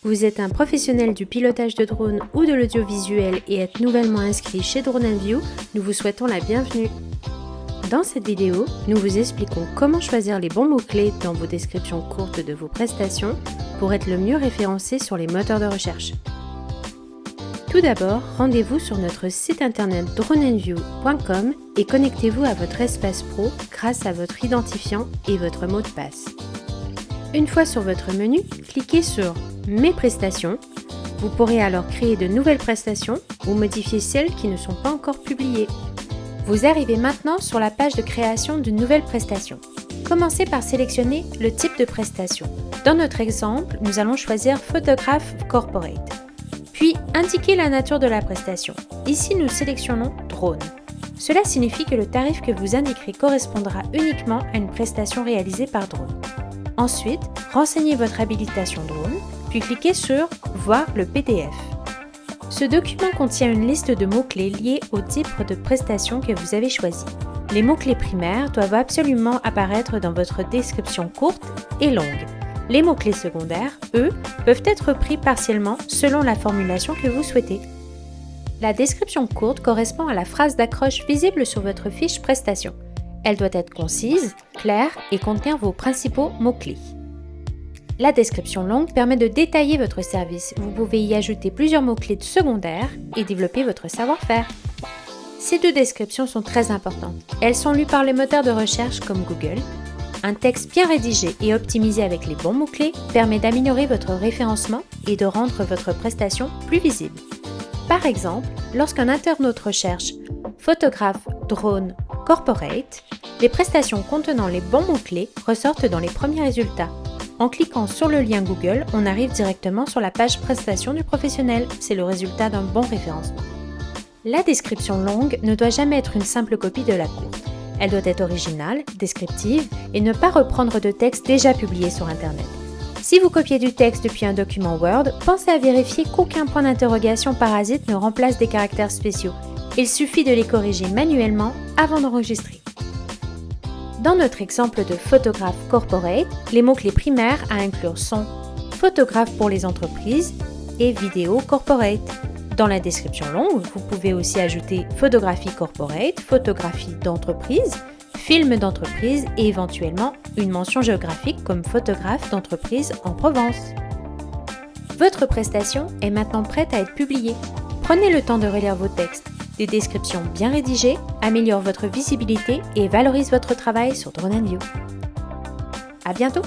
Vous êtes un professionnel du pilotage de drone ou de l'audiovisuel et êtes nouvellement inscrit chez Drone & View, nous vous souhaitons la bienvenue. Dans cette vidéo, nous vous expliquons comment choisir les bons mots-clés dans vos descriptions courtes de vos prestations pour être le mieux référencé sur les moteurs de recherche. Tout d'abord, rendez-vous sur notre site internet droneandview.com et connectez-vous à votre espace pro grâce à votre identifiant et votre mot de passe. Une fois sur votre menu, cliquez sur Mes prestations. Vous pourrez alors créer de nouvelles prestations ou modifier celles qui ne sont pas encore publiées. Vous arrivez maintenant sur la page de création d'une nouvelle prestation. Commencez par sélectionner le type de prestation. Dans notre exemple, nous allons choisir Photograph Corporate. Puis, indiquez la nature de la prestation. Ici, nous sélectionnons Drone. Cela signifie que le tarif que vous indiquerez correspondra uniquement à une prestation réalisée par drone. Ensuite, renseignez votre habilitation drone, puis cliquez sur « Voir le PDF ». Ce document contient une liste de mots-clés liés au type de prestation que vous avez choisi. Les mots-clés primaires doivent absolument apparaître dans votre description courte et longue. Les mots-clés secondaires, eux, peuvent être pris partiellement selon la formulation que vous souhaitez. La description courte correspond à la phrase d'accroche visible sur votre fiche prestation. Elle doit être concise, claire et contenir vos principaux mots-clés. La description longue permet de détailler votre service. Vous pouvez y ajouter plusieurs mots-clés secondaires et développer votre savoir-faire. Ces deux descriptions sont très importantes. Elles sont lues par les moteurs de recherche comme Google. Un texte bien rédigé et optimisé avec les bons mots-clés permet d'améliorer votre référencement et de rendre votre prestation plus visible. Par exemple, lorsqu'un internaute recherche photographe drone corporate, les prestations contenant les bons mots-clés ressortent dans les premiers résultats. En cliquant sur le lien Google, on arrive directement sur la page prestation du professionnel. C'est le résultat d'un bon référencement. La description longue ne doit jamais être une simple copie de la courte. Elle doit être originale, descriptive et ne pas reprendre de texte déjà publié sur Internet. Si vous copiez du texte depuis un document Word, pensez à vérifier qu'aucun point d'interrogation parasite ne remplace des caractères spéciaux. Il suffit de les corriger manuellement avant d'enregistrer. Dans notre exemple de photographe corporate, les mots-clés primaires à inclure sont photographe pour les entreprises et vidéo corporate. Dans la description longue, vous pouvez aussi ajouter photographie corporate, photographie d'entreprise, film d'entreprise et éventuellement une mention géographique comme photographe d'entreprise en Provence. Votre prestation est maintenant prête à être publiée. Prenez le temps de relire vos textes. Des descriptions bien rédigées améliorent votre visibilité et valorisent votre travail sur Drone & View. À bientôt!